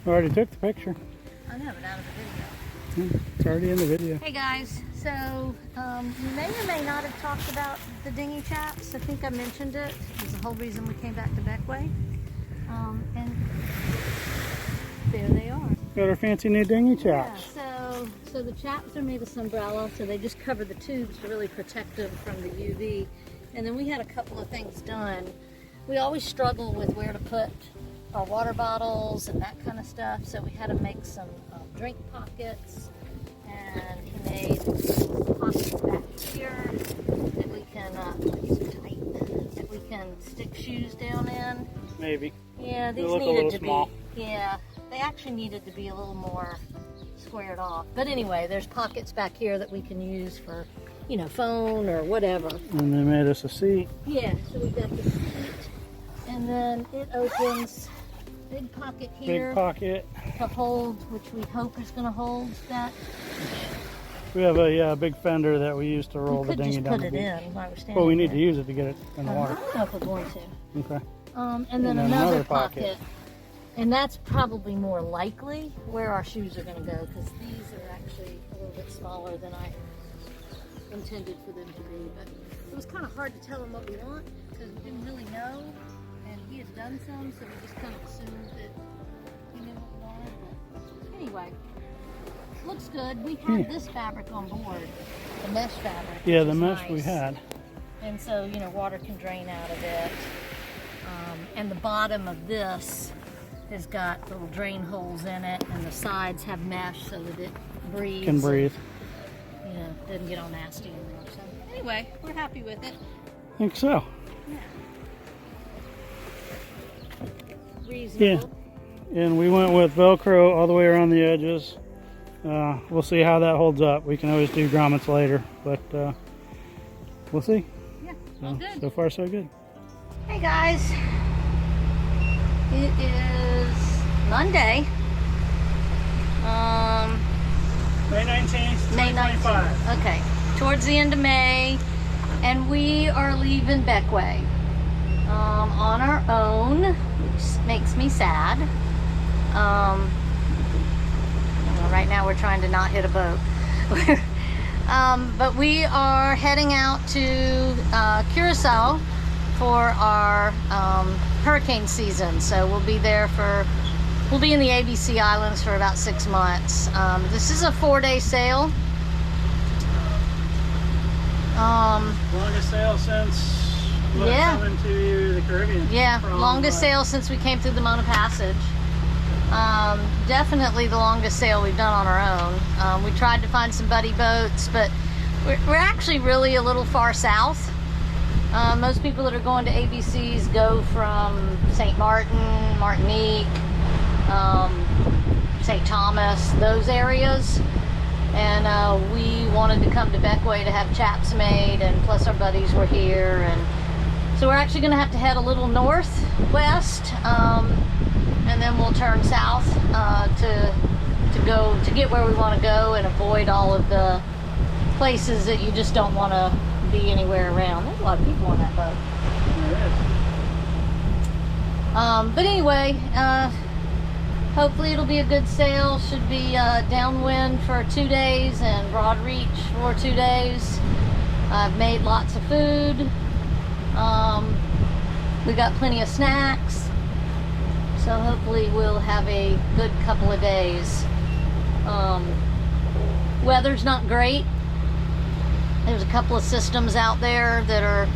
I already took the picture. I know, but out of the video. It's already in the video. Hey guys, so we may or may not have talked about the dinghy chaps. I think I mentioned it. It was the whole reason we came back to Beckway. And there they are. Got our fancy new dinghy chaps. Yeah, so the chaps are made of sunbrella, so they just cover the tubes to really protect them from the UV. And then we had a couple of things done. We always struggle with where to put our water bottles and that kind of stuff, so we had to make some drink pockets, and he made pockets back here that we can these are tight, that we can stick shoes down in. Maybe. Yeah, these needed to be. Yeah, they actually needed to be a little more squared off. But anyway, there's pockets back here that we can use for, you know, phone or whatever. And they made us a seat. Yeah, so we got the seat, and then it opens. Big pocket here. Big pocket. To hold, which we hope is going to hold that. We have a big fender that we use to roll the dinghy down the beach. We could just put it in while we're standing Well, we need there. to use it to get it in the water. I don't know if we're going to. Okay. And then another pocket. And that's probably more likely where our shoes are going to go, because these are actually a little bit smaller than I intended for them to be. But it was kind of hard to tell him what we want, because we didn't really know. And he had done some, so we just kind of assumed that he knew what we wanted. But anyway, looks good. We had this fabric on board, the mesh fabric. Yeah, the mesh nice. we had. And so, you know, water can drain out of it. And the bottom of this has got little drain holes in it, and the sides have mesh so that it breathes. Can breathe. And, you know, doesn't get all nasty in there. So anyway, we're happy with it. I think so. Yeah. Reasonable. Yeah. And we went with Velcro all the way around the edges. We'll see how that holds up. We can always do grommets later, but we'll see. Yeah, all good. So far, so good. Hey guys, it is Monday, May 19th, May 19th. Okay, towards the end of May, and we are leaving Beckway on our own, which makes me sad. Right now we're trying to not hit a boat. But we are heading out to Curacao for our hurricane season. So we'll be there we'll be in the ABC Islands for about 6 months. This is a 4-day sail. Longest sail since coming to the Caribbean. Yeah, longest sail since we came through the Mona Passage. Definitely the longest sail we've done on our own. We tried to find some buddy boats, but we're actually really a little far south. Most people that are going to ABCs go from St. Martin, Martinique, St. Thomas, those areas. And we wanted to come to Beckway to have chaps made, and plus our buddies were here. And so we're actually going to have to head a little northwest, and then we'll turn south to get where we want to go and avoid all of the places that you just don't want to be anywhere around. There's a lot of people on that boat. But anyway, hopefully it'll be a good sail. Should be downwind for 2 days and broad reach for 2 days. I've made lots of food. We got plenty of snacks. So hopefully we'll have a good couple of days. Weather's not great. There's a couple of systems out there that are,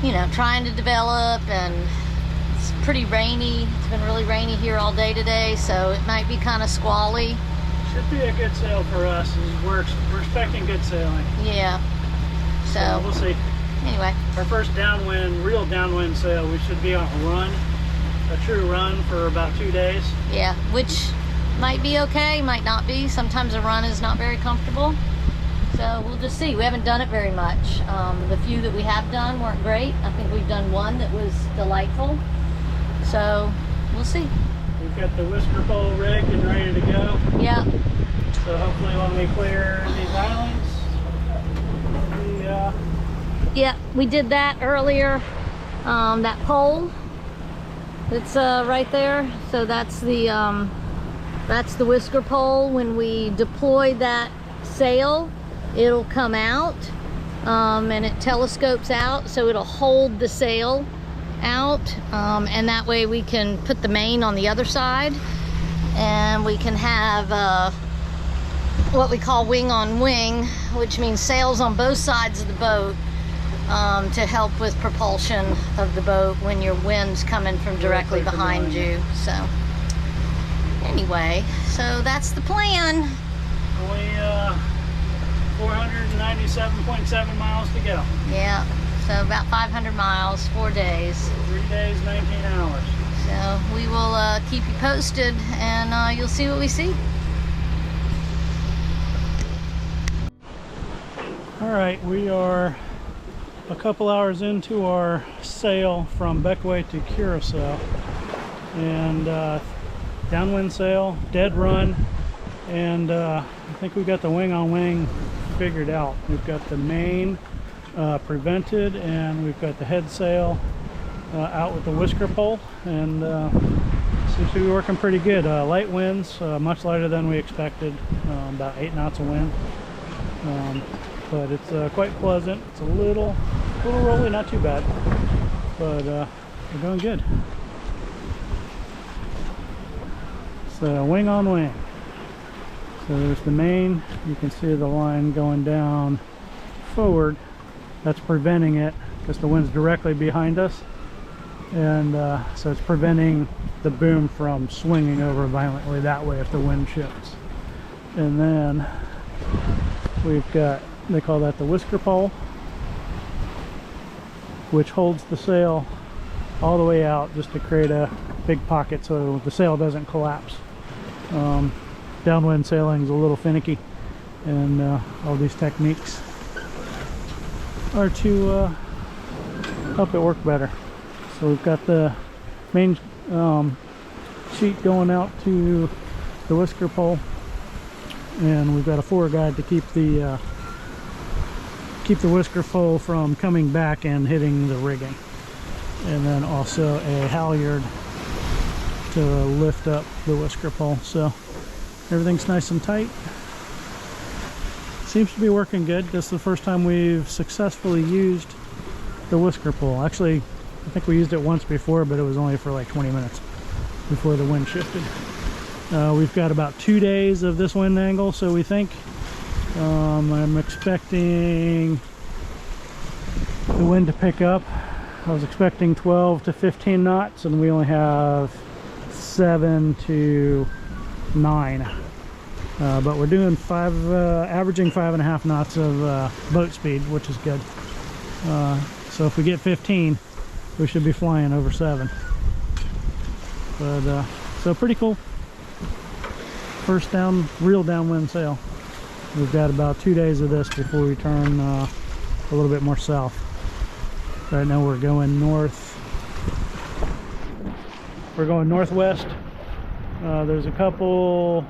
you know, trying to develop, and it's pretty rainy. It's been really rainy here all day today, so it might be kind of squally. Should be a good sail for us. We're expecting good sailing. Yeah. So we'll see. Anyway. Our first downwind, real downwind sail, we should be on a run, a true run for about 2 days. Yeah, which might be okay, might not be. Sometimes a run is not very comfortable. So we'll just see. We haven't done it very much. The few that we have done weren't great. I think we've done one that was delightful. So we'll see. We've got the whisker pole rigged and ready to go. Yeah. So hopefully when we clear these islands, yeah, we did that earlier. That pole that's right there. So that's the That's the whisker pole. When we deploy that sail, it'll come out and it telescopes out, so it'll hold the sail out, and that way we can put the main on the other side, and we can have what we call wing on wing, which means sails on both sides of the boat, to help with propulsion of the boat when your wind's coming from directly behind you. So anyway, so that's the plan. Only 497.7 miles to go. Yeah, so about 500 miles, 4 days. 3 days, 19 hours. So we will keep you posted, and you'll see what we see. All right, we are a couple hours into our sail from Beckaway to Curacao, and downwind sail, dead run, and I think we've got the wing on wing figured out. We've got the main prevented, and we've got the head sail out with the whisker pole, and seems to be working pretty good. Light winds, much lighter than we expected, about 8 knots of wind, but it's quite pleasant. It's a little rolly, not too bad, but we're doing good. So wing on wing. So there's the main. You can see the line going down forward. That's preventing it because the wind's directly behind us, and so it's preventing the boom from swinging over violently that way if the wind shifts. And then we've got, they call that the whisker pole, which holds the sail all the way out just to create a big pocket so the sail doesn't collapse. Downwind sailing is a little finicky, and all these techniques are to help it work better. So we've got the main sheet going out to the whisker pole, and we've got a fore guide to keep the whisker pole from coming back and hitting the rigging, and then also a halyard to lift up the whisker pole. So everything's nice and tight. Seems to be working good. This is the first time we've successfully used the whisker pole. Actually, I think we used it once before, but it was only for like 20 minutes before the wind shifted. We've got about 2 days of this wind angle, so we think I'm expecting the wind to pick up. I was expecting 12 to 15 knots, and we only have 7 to 9. But we're doing averaging 5.5 knots of boat speed, which is good. So if we get 15, we should be flying over 7. But so pretty cool. First real downwind sail. We've got about 2 days of this before we turn a little bit more south. Right now we're going north. We're going northwest. There's a couple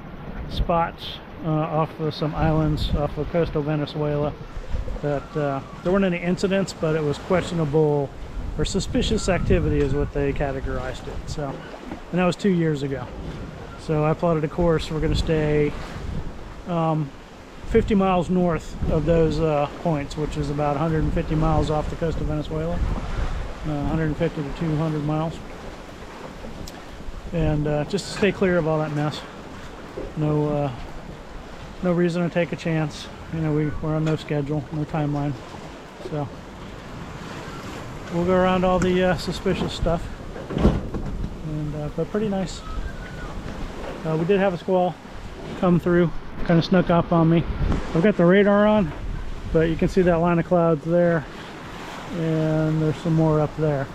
spots off of some islands off of coastal Venezuela that there weren't any incidents, but it was questionable or suspicious activity is what they categorized it. So, and that was 2 years ago. So I plotted a course. We're going to stay 50 miles north of those points, which is about 150 miles off the coast of Venezuela, 150 to 200 miles, and just to stay clear of all that mess. No reason to take a chance. You know, we're on no schedule, no timeline, so we'll go around all the suspicious stuff, and but pretty nice. We did have a squall come through, kind of snuck up on me. I've got the radar on, but you can see that line of clouds there, and there's some more up there.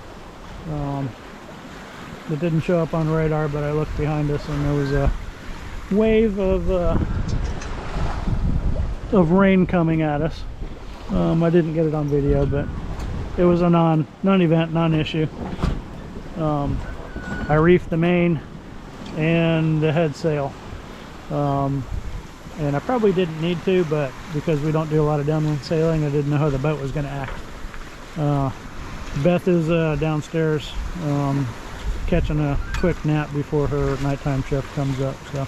It didn't show up on radar, but I looked behind us and there was a wave of rain coming at us. I didn't get it on video, but it was a non-event, non-issue. I reefed the main and the head sail, and I probably didn't need to, but because we don't do a lot of downwind sailing, I didn't know how the boat was going to act. Beth is downstairs catching a quick nap before her nighttime shift comes up, so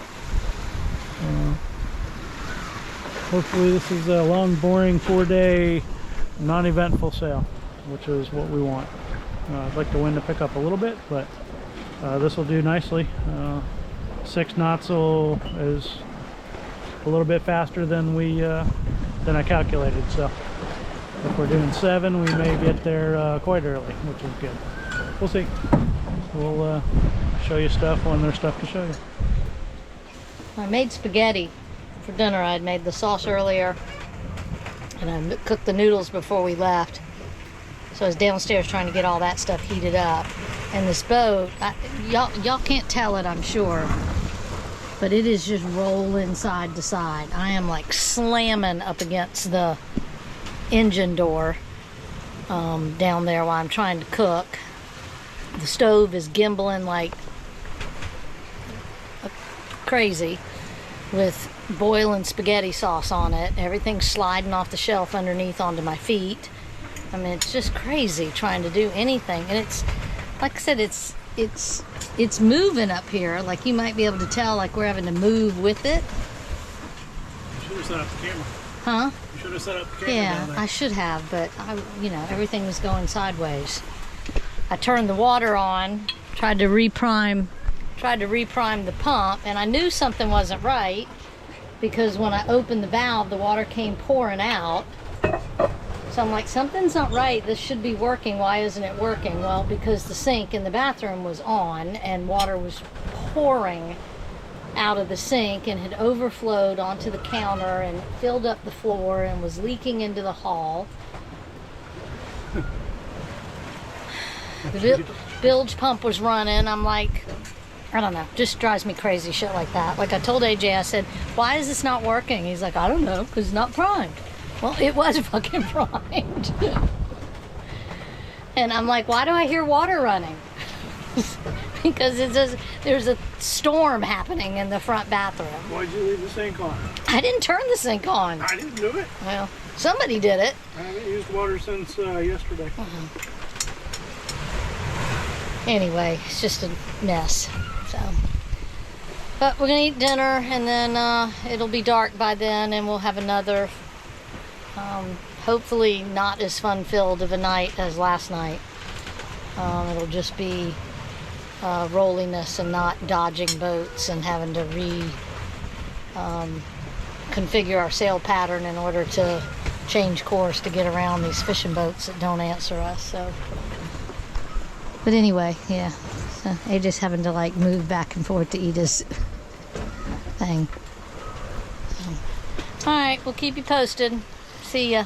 Hopefully this is a long, boring 4-day non-eventful sail, which is what we want. I'd like the wind to pick up a little bit, but this will do nicely. 6 knots is a little bit faster than than I calculated, so if we're doing 7, we may get there quite early, which is good. We'll see. We'll show you stuff when there's stuff to show you. I made spaghetti for dinner. I'd made the sauce earlier, and I cooked the noodles before we left. So I was downstairs trying to get all that stuff heated up. And this boat, y'all can't tell it, I'm sure, but it is just rolling side to side. I am like slamming up against the engine door down there while I'm trying to cook. The stove is gimbling like crazy with boiling spaghetti sauce on it. Everything's sliding off the shelf underneath onto my feet. I mean, it's just crazy trying to do anything. And it's, like I said, it's moving up here. Like, you might be able to tell, like, we're having to move with it. You should have set up the camera. Huh? You should have set up the camera down there. I should have, but you know, everything was going sideways. I turned the water on, tried to reprime the pump, and I knew something wasn't right because when I opened the valve, the water came pouring out. So I'm like, something's not right. This should be working. Why isn't it working? Well, because the sink in the bathroom was on and water was pouring out of the sink and had overflowed onto the counter and filled up the floor and was leaking into the hall. The bilge pump was running. I'm like, I don't know, just drives me crazy, shit like that. Like I told AJ, I said, why is this not working? He's like, I don't know, because it's not primed. Well, it was fucking primed. And I'm like, why do I hear water running? Because there's a storm happening in the front bathroom. Why'd you leave the sink on? I didn't turn the sink on. I didn't do it. Well, somebody did it. I haven't used water since yesterday. Anyway, it's just a mess. So, but we're gonna eat dinner, and then it'll be dark by then, and we'll have another hopefully not as fun-filled of a night as last night. It'll just be rolliness and not dodging boats and having to configure our sail pattern in order to change course to get around these fishing boats that don't answer us. So, but anyway, yeah, so AJ's having to like move back and forth to eat his thing. So, all right, we'll keep you posted. See ya.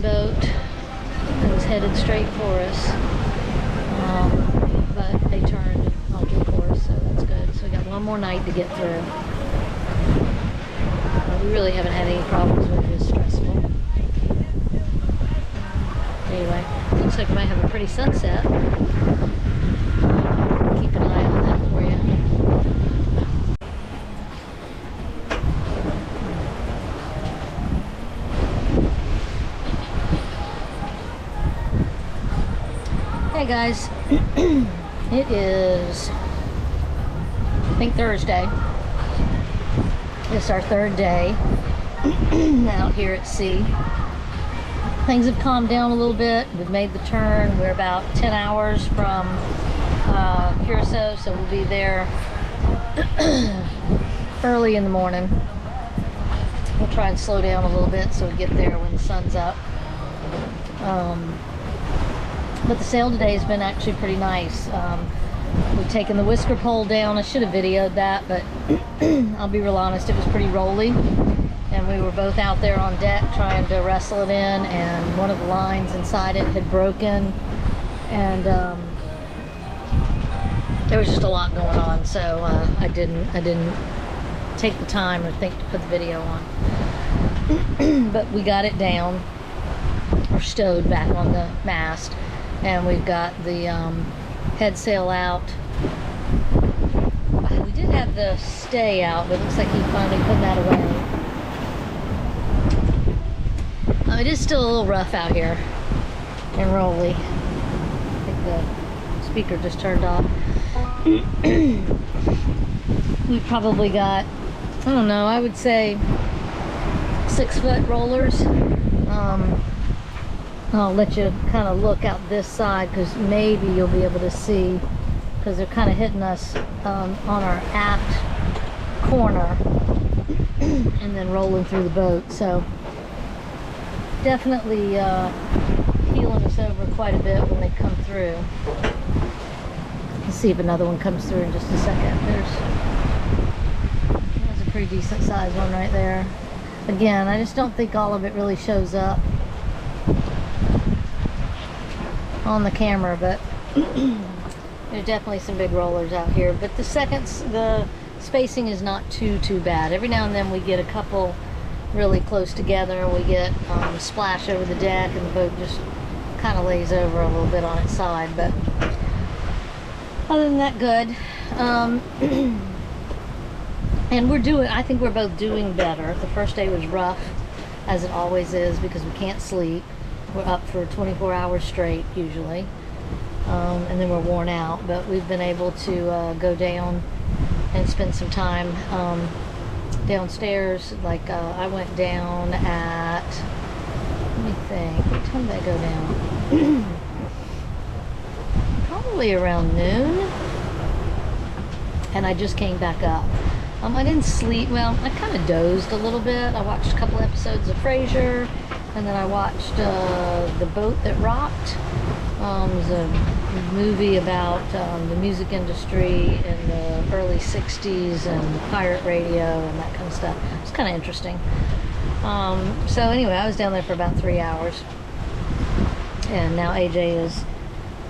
Boat that was headed straight for us, but they turned onto course, so that's good. So we got one more night to get through. We really haven't had any problems with it. It's stressful. Anyway, looks like we might have a pretty sunset. Keep an eye on that for you. Hey guys, it is, I think, Thursday. It's our third day out here at sea. Things have calmed down a little bit. We've made the turn. We're about 10 hours from Curacao, so we'll be there early in the morning. We'll try and slow down a little bit so we get there when the sun's up. But the sail today has been actually pretty nice. We've taken the whisker pole down. I should have videoed that, but I'll be real honest, it was pretty rolly. And we were both out there on deck trying to wrestle it in, and one of the lines inside it had broken. And there was just a lot going on, so I didn't take the time or think to put the video on. But we got it down, or stowed back on the mast, and we've got the head sail out. We did have the stay out, but it looks like he finally put that away. It is still a little rough out here and rolly. I think the speaker just turned off. We probably got, I don't know, I would say 6-foot rollers. I'll let you kind of look out this side because maybe you'll be able to see, because they're kind of hitting us on our aft corner and then rolling through the boat. So definitely heeling us over quite a bit when they come through. Let's see if another one comes through in just a second. There's a pretty decent sized one right there. Again, I just don't think all of it really shows up on the camera, but there's definitely some big rollers out here. But the spacing is not too bad. Every now and then we get a couple really close together, and we get a splash over the deck, and the boat just kind of lays over a little bit on its side. But other than that, good. And I think we're both doing better. The first day was rough, as it always is, because we can't sleep. We're up for 24 hours straight usually, and then we're worn out. But we've been able to go down and spend some time downstairs. Like I went down at, let me think, what time did I go down? Probably around noon, and I just came back up. I didn't sleep well. I kind of dozed a little bit. I watched a couple episodes of Frasier, and then I watched The Boat That Rocked. It was a movie about the music industry in the early 60s and pirate radio and that kind of stuff. It was kind of interesting. So anyway, I was down there for about 3 hours, and now AJ is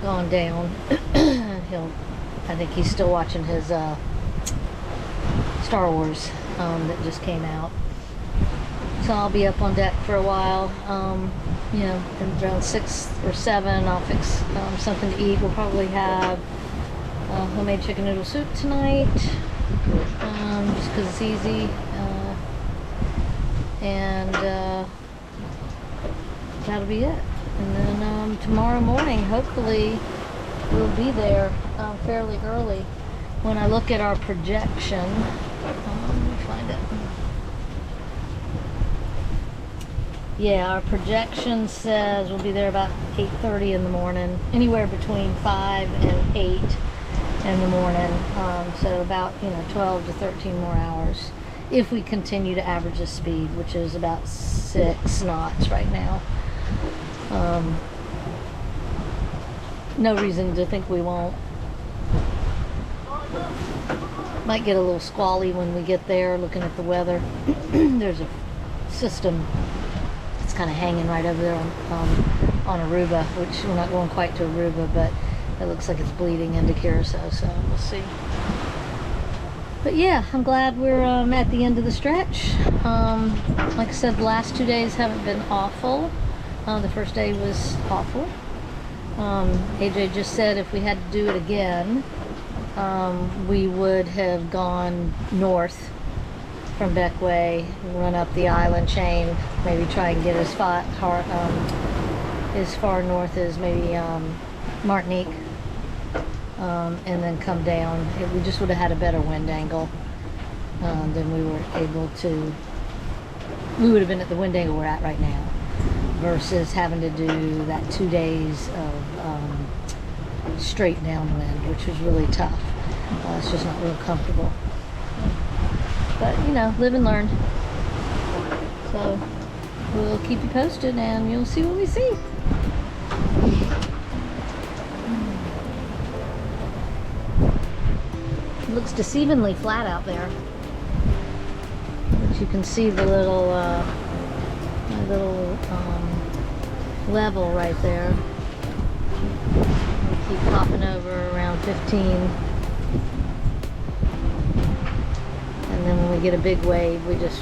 gone down. I think he's still watching his Star Wars that just came out. So I'll be up on deck for a while. You know, around 6 or 7, I'll fix something to eat. We'll probably have homemade chicken noodle soup tonight, just because it's easy. And that'll be it. And then tomorrow morning, hopefully, we'll be there fairly early. When I look at our projection, let me find it. Yeah, our projection says we'll be there about 8:30 in the morning, anywhere between 5 and 8 in the morning. So about 12 to 13 more hours if we continue to average the speed, which is about 6 knots right now. No reason to think we won't. Might get a little squally when we get there, looking at the weather. There's a system that's kind of hanging right over there on Aruba, which we're not going quite to Aruba, but it looks like it's bleeding into Curacao, so we'll see. But yeah, I'm glad we're at the end of the stretch. Like I said, the last 2 days haven't been awful. The first day was awful. AJ just said if we had to do it again, we would have gone north from Beckway, run up the island chain, maybe try and get as far north as maybe Martinique, and then come down. We just would have had a better wind angle than we were able to. We would have been at the wind angle we're at right now, versus having to do that 2 days of straight downwind, which was really tough. It's just not real comfortable. But, you know, live and learn. So, we'll keep you posted and you'll see what we see. It looks deceivingly flat out there. But you can see the little, level right there. We keep popping over around 15. And then when we get a big wave, we just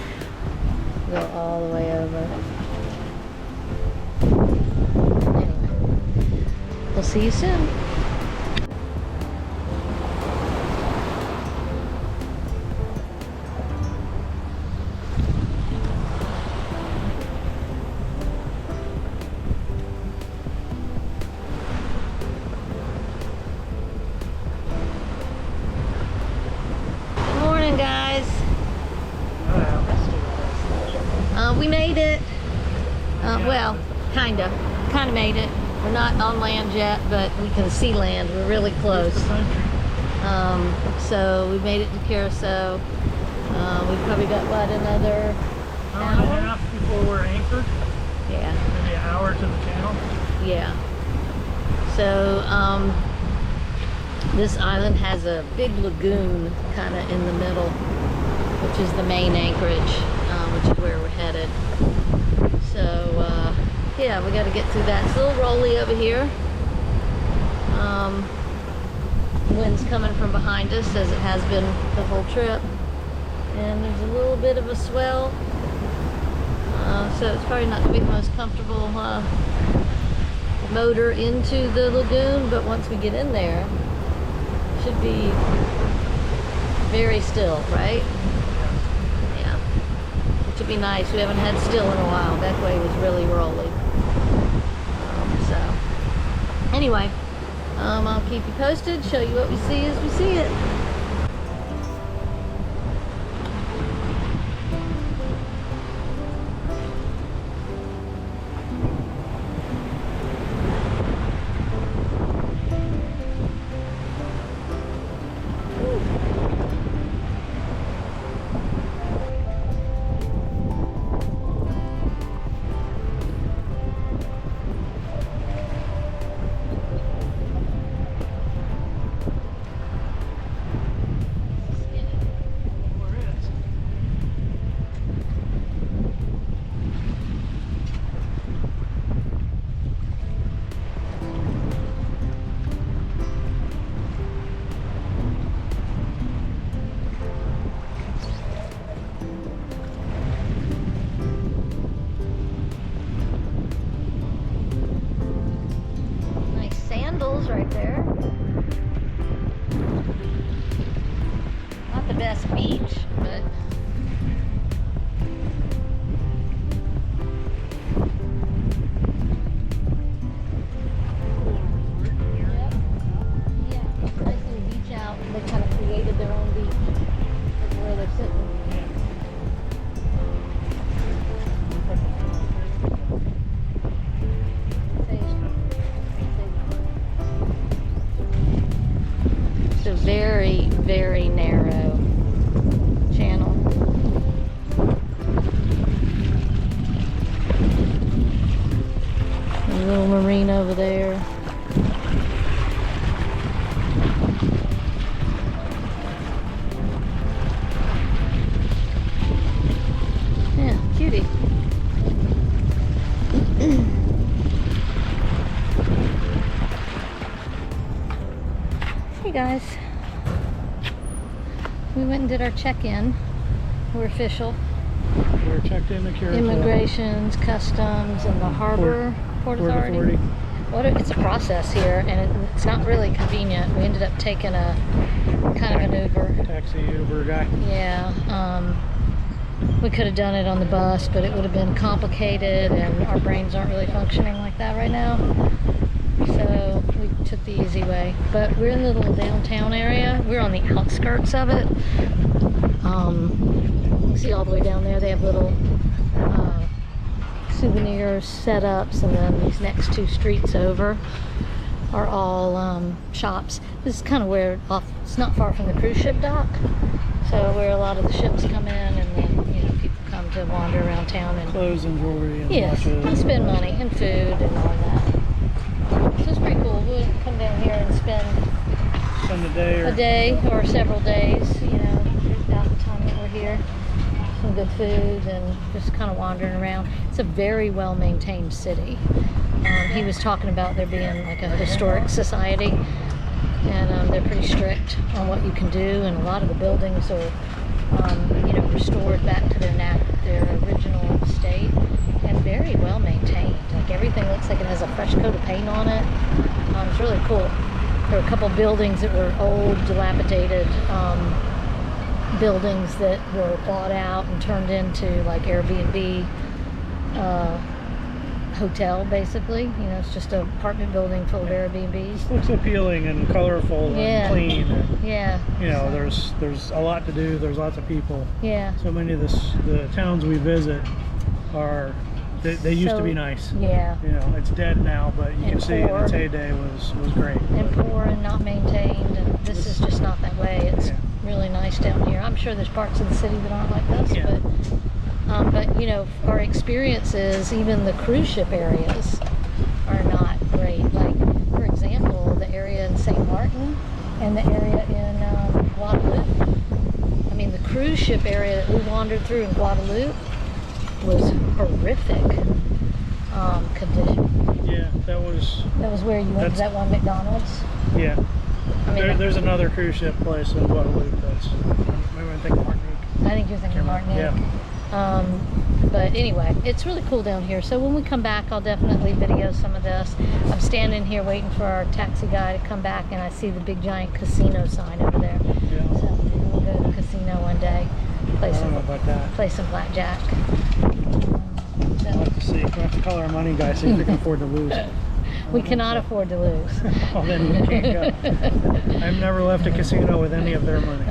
go all the way over. Anyway, we'll see you soon. Guys, we made it. Well, kind of made it. We're not on land yet, but we can see land. We're really close. So we made it to Curacao. We've probably got what, another hour and a half before we're anchored. Yeah. Maybe an hour to the channel. Yeah. So this island has a big lagoon kind of in the middle, which is the main anchorage, which is where we're headed. So, yeah, we got to get through that. It's a little rolly over here. Wind's coming from behind us, as it has been the whole trip. And there's a little bit of a swell. So it's probably not going to be the most comfortable motor into the lagoon, but once we get in there, should be very still, right? Yeah. Which would be nice. We haven't had still in a while. That way was really rolling. So, anyway, I'll keep you posted, show you what we see as we see it. Right there. Not the best beach, but yep. Yeah, nice little beach out. They kind of created their own beach of where they're sitting. Very, very narrow channel. A little marine over there. Yeah, cutie. Hey guys. We went and did our check-in. We're official. We're checked in the Curacao. Immigrations, customs, and the harbor port authority. It's a process here, and it's not really convenient. We ended up taking a kind of an Uber. Taxi Uber guy. Yeah. We could have done it on the bus, but it would have been complicated, and our brains aren't really functioning like that right now. So we took the easy way. But we're in the little downtown area. We're on the outskirts of it. You see all the way down there, they have little souvenir setups, and then these next two streets over, are all shops. This is kind of where it's not far from the cruise ship dock, so where a lot of the ships come in, and then, you know, people come to wander around town and clothes and jewelry and yes, watches and spend money and food and all that. So it's pretty cool. We'll come down here and spend a a day or several days, you know, throughout the time that we're here. Some good food and just kind of wandering around. It's a very well maintained city. He was talking about there being like a historic society, and they're pretty strict on what you can do, and a lot of the buildings are you know, restored back to their original state, and very well maintained. Like everything looks like it has a fresh coat of paint on it. It's really cool. There were a couple buildings that were old, dilapidated buildings that were bought out and turned into like Airbnb hotel, basically. You know, it's just an apartment building full of Airbnbs. Looks appealing and colorful and clean. And, yeah. you know, there's a lot to do. There's lots of people. Yeah. So many of the towns we visit are, they used to be nice. Yeah. You know, it's dead now, but you can see in its heyday was great. And poor and not maintained, and this is just not that way. It's really nice down here. I'm sure there's parts of the city that aren't like this, but you know, our experiences, even the cruise ship areas, are not great. Like, for example, the area in St. Martin and the area in Guadalupe. I mean, the cruise ship area that we wandered through in Guadalupe was horrific condition. Yeah, that was where you went to that one McDonald's. Yeah. I mean, there's another cruise ship place in Guadalupe that's, maybe I'm thinking Martinique. I think you're thinking Martinique. Yeah. But anyway, it's really cool down here. So when we come back, I'll definitely video some of this. I'm standing here waiting for our taxi guy to come back, and I see the big giant casino sign over there. Yeah. So maybe we'll go to the casino one day, I don't know about that. play some blackjack. We'll have to see. We'll have to call our money guy, see if we can afford to lose. We cannot afford to lose. Well, then we can't go. I've never left a casino with any of their money.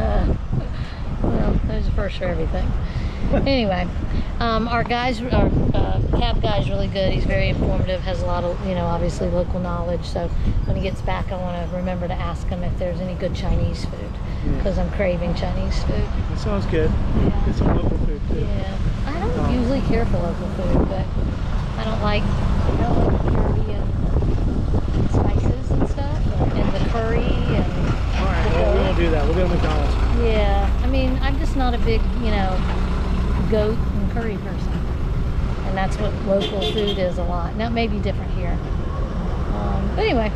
Well, there's a first for everything. Anyway, our cab guy is really good. He's very informative, has a lot of, you know, obviously local knowledge. So when he gets back, I want to remember to ask him if there's any good Chinese food, because I'm craving Chinese food. That sounds good. Yeah. Get some local food too. Yeah, I don't usually care for local food, but I don't like Caribbean spices and stuff, and the curry and. All right, well, we won't do that. We'll go to McDonald's. Yeah, I mean, I'm just not a big, you know, goat and curry person, and that's what local food is a lot. Now it may be different here, but anyway,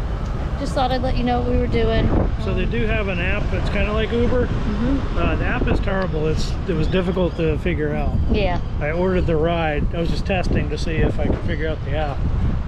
just thought I'd let you know what we were doing. So they do have an app that's kind of like Uber. The app is terrible. It was difficult to figure out. Yeah. I ordered the ride. I was just testing to see if I could figure out the app.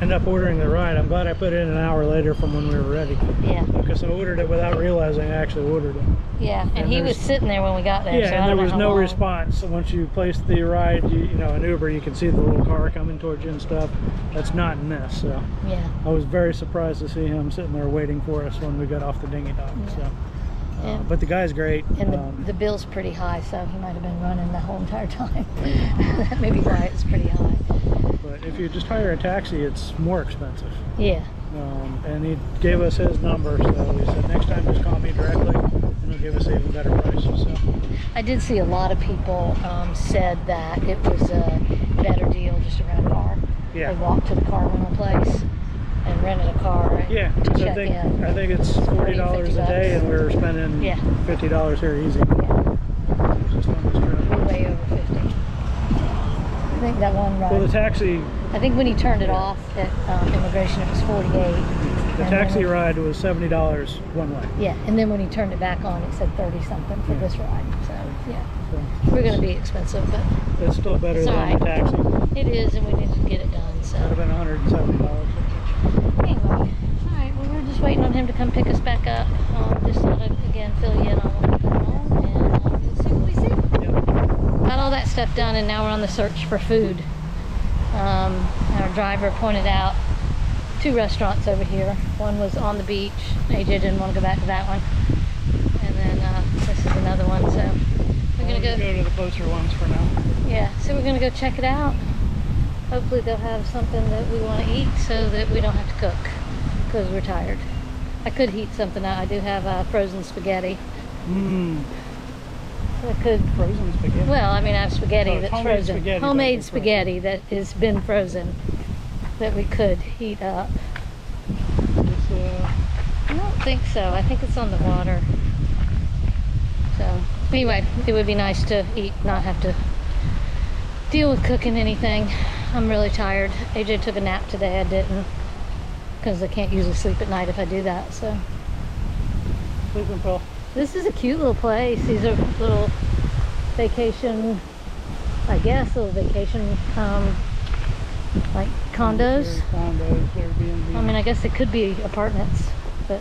Ended up ordering the ride. I'm glad I put it in an hour later from when we were ready. Yeah. Because I ordered it without realizing I actually ordered it. Yeah, and he was sitting there when we got there. Yeah, so and there was no long. response. So once you place the ride, you know, in Uber, you can see the little car coming towards you and stuff. That's not in this. So yeah, I was very surprised to see him sitting there waiting for us when we got off the dinghy dock. Yeah. So, but the guy's great. And the bill's pretty high, so he might have been running the whole entire time. That may be why it's pretty high. But if you just hire a taxi, it's more expensive. Yeah. And he gave us his number, so he said next time just call me directly, and he'll give us even better prices. So I did see a lot of people said that it was a better deal just to rent a car. Yeah. They walked to the car rental place and rented a car. Yeah, to check I think it's $40 a day, and we were spending $50 here easy. Yeah. Just on this trip. Way over 50. I think that one ride. Well, the taxi. I think when he turned it off at immigration, it was 48. The taxi ride was $70 one way. Yeah, and then when he turned it back on, it said 30 something for this ride. So yeah, So we're going to be expensive, but it's still better it's than all right. the taxi. It is, and we need to get it done. So That would have been $170. anyway, all right. Well, we're just waiting on him to come pick us back up. Just thought I'd again fill you in on what we've been on, and we'll see what we see. Yep. Got all that stuff done, and now we're on the search for food. Our driver pointed out 2 restaurants over here. One was on the beach. AJ didn't want to go back to that one. And then this is another one. So we're gonna go to the closer ones for now. Yeah, so we're gonna go check it out. Hopefully they'll have something that we want to eat so that we don't have to cook. because we're tired. I could heat something out. I do have frozen spaghetti. Mmm. I could. Frozen spaghetti. Well, I mean, I have spaghetti Oh, it's that's homemade frozen. spaghetti, Homemade but spaghetti that has been frozen that we could heat up. I don't think so. I think it's on the water. So, anyway, it would be nice to eat, not have to deal with cooking anything. I'm really tired. AJ took a nap today. I didn't, because I can't usually sleep at night if I do that. So, Sleeping pill. this is a cute little place. These are little vacation, I guess, little vacation, like condos. Condos, Airbnb. I mean, I guess it could be apartments, but